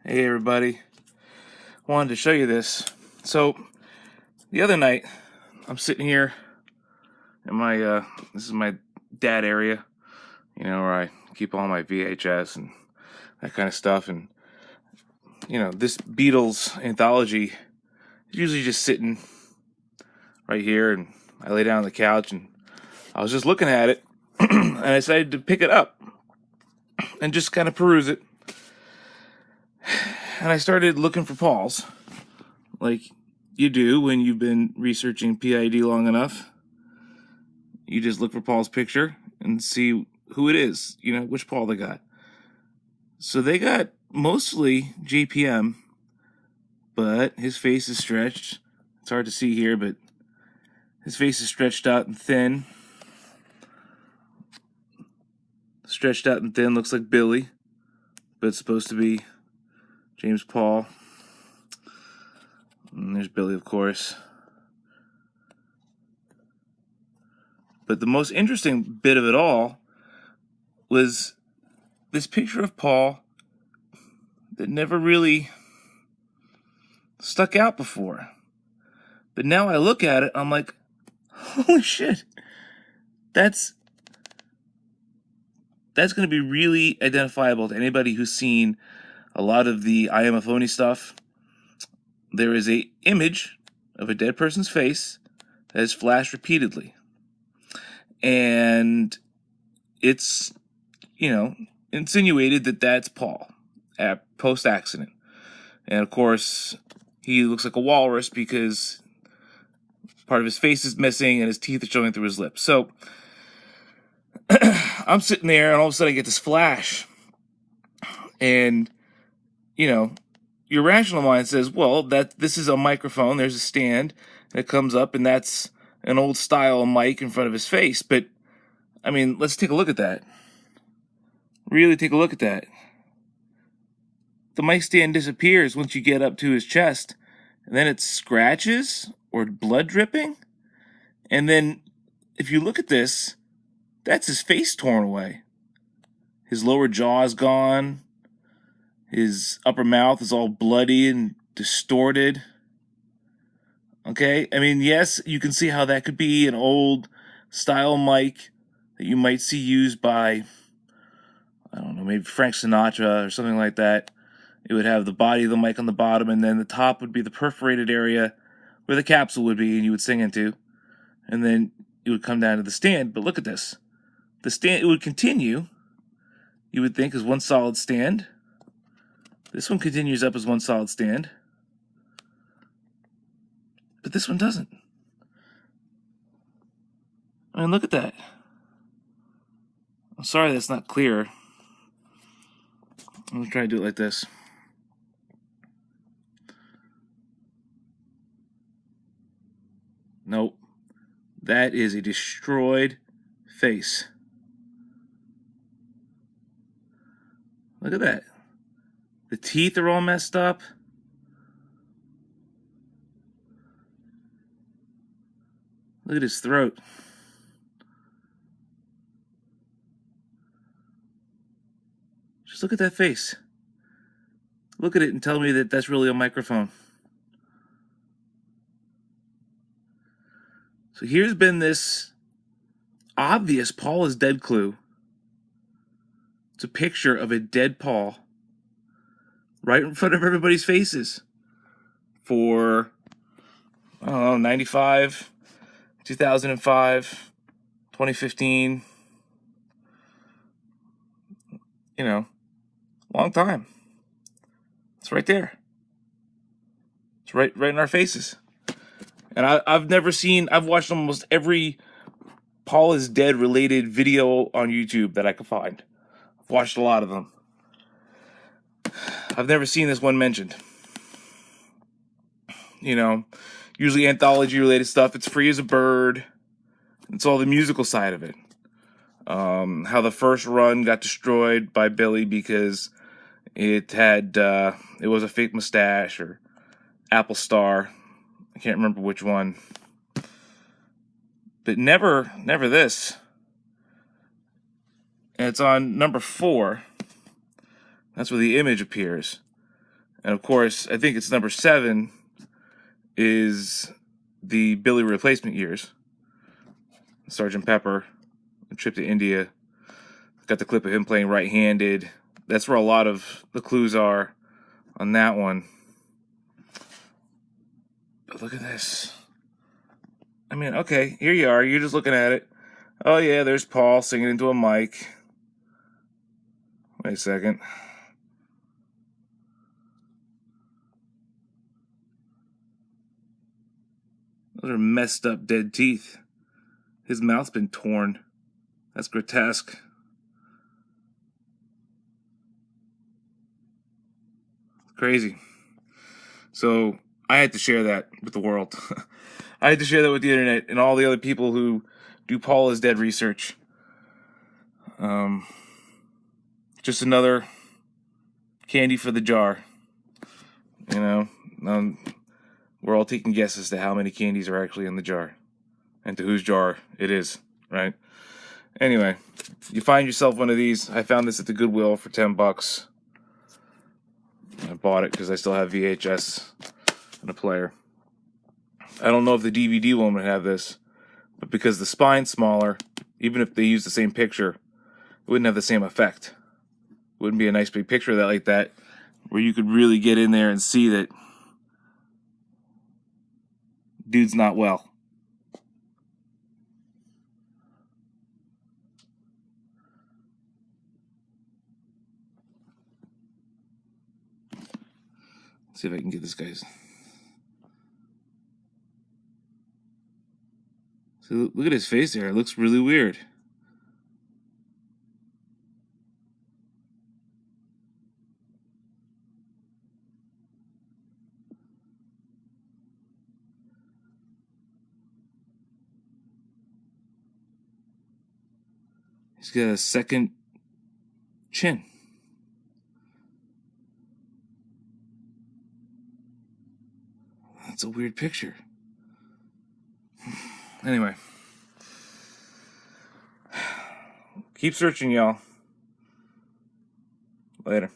Hey everybody, wanted to show you this. So the other night, I'm sitting here in my this is my dad area, where I keep all my VHS and that kind of stuff. And this Beatles anthology is usually just sitting right here, and I lay down on the couch and I was just looking at it, and I decided to pick it up and just kind of peruse it. And I started looking for Paul's, like you do when you've been researching P.i.d. long enough. You just look for Paul's picture and see who it is, which Paul they got. So they got mostly JPM, but his face is stretched. It's hard to see here, but his face is stretched out and thin. Stretched out and thin, looks like Billy, but it's supposed to be James Paul. And there's Billy, of course. But the most interesting bit of it all was this picture of Paul that never really stuck out before. But now I look at it, I'm like, holy shit. That's going to be really identifiable to anybody who's seen a lot of the I Am a Phony stuff. There is a image of a dead person's face that is flashed repeatedly. And it's, insinuated that that's Paul at post-accident. And of course, he looks like a walrus because part of his face is missing and his teeth are showing through his lips. So I'm sitting there and all of a sudden I get this flash. And, your rational mind says, well, this is a microphone. There's a stand that comes up, and that's an old style mic in front of his face. But, let's take a look at that. Really take a look at that. The mic stand disappears once you get up to his chest, and then it scratches or blood dripping. And then if you look at this, that's his face torn away. His lower jaw is gone. His upper mouth is all bloody and distorted. Okay? Yes, you can see how that could be an old style mic that you might see used by, I don't know, maybe Frank Sinatra or something like that. It would have the body of the mic on the bottom, and then the top would be the perforated area where the capsule would be and you would sing into. And then it would come down to the stand. But look at this. The stand, it would continue, you would think, as one solid stand. This one continues up as one solid stand. But this one doesn't. Look at that. I'm sorry that's not clear. I'm going to try to do it like this. Nope. That is a destroyed face. Look at that. The teeth are all messed up. Look at his throat. Just look at that face. Look at it and tell me that that's really a microphone. So here's been this obvious Paul is dead clue. It's a picture of a dead Paul right in front of everybody's faces for, 95, 2005, 2015, long time. It's right there. It's right in our faces. And I've watched almost every Paul is dead related video on YouTube that I could find. I've watched a lot of them. I've never seen this one mentioned. Usually anthology related stuff, it's Free as a Bird. It's all the musical side of it. How the first run got destroyed by Billy because it was a fake mustache or Apple Star. I can't remember which one. But never this. And it's on number 4. That's where the image appears. And of course, I think it's number 7 is the Billy replacement years. Sergeant Pepper, a trip to India. Got the clip of him playing right-handed. That's where a lot of the clues are on that one. But look at this. I mean, okay, here you are. You're just looking at it. Oh, yeah, there's Paul singing into a mic. Wait a second. Those are messed up dead teeth. His mouth's been torn. That's grotesque. Crazy. So I had to share that with the world. I had to share that with the internet and all the other people who do Paul is dead research. Just another candy for the jar. You know, we're all taking guesses to how many candies are actually in the jar and to whose jar it is, right? Anyway, you find yourself one of these. I found this at the Goodwill for $10. I bought it because I still have VHS and a player. I don't know if the DVD one would have this, but because the spine's smaller, even if they use the same picture, it wouldn't have the same effect. It wouldn't be a nice big picture of that like that, where you could really get in there and see that dude's not well. Let's see if I can get this guy's. So look at his face there. It looks really weird. He's got a second chin. That's a weird picture. Anyway. Keep searching, y'all. Later.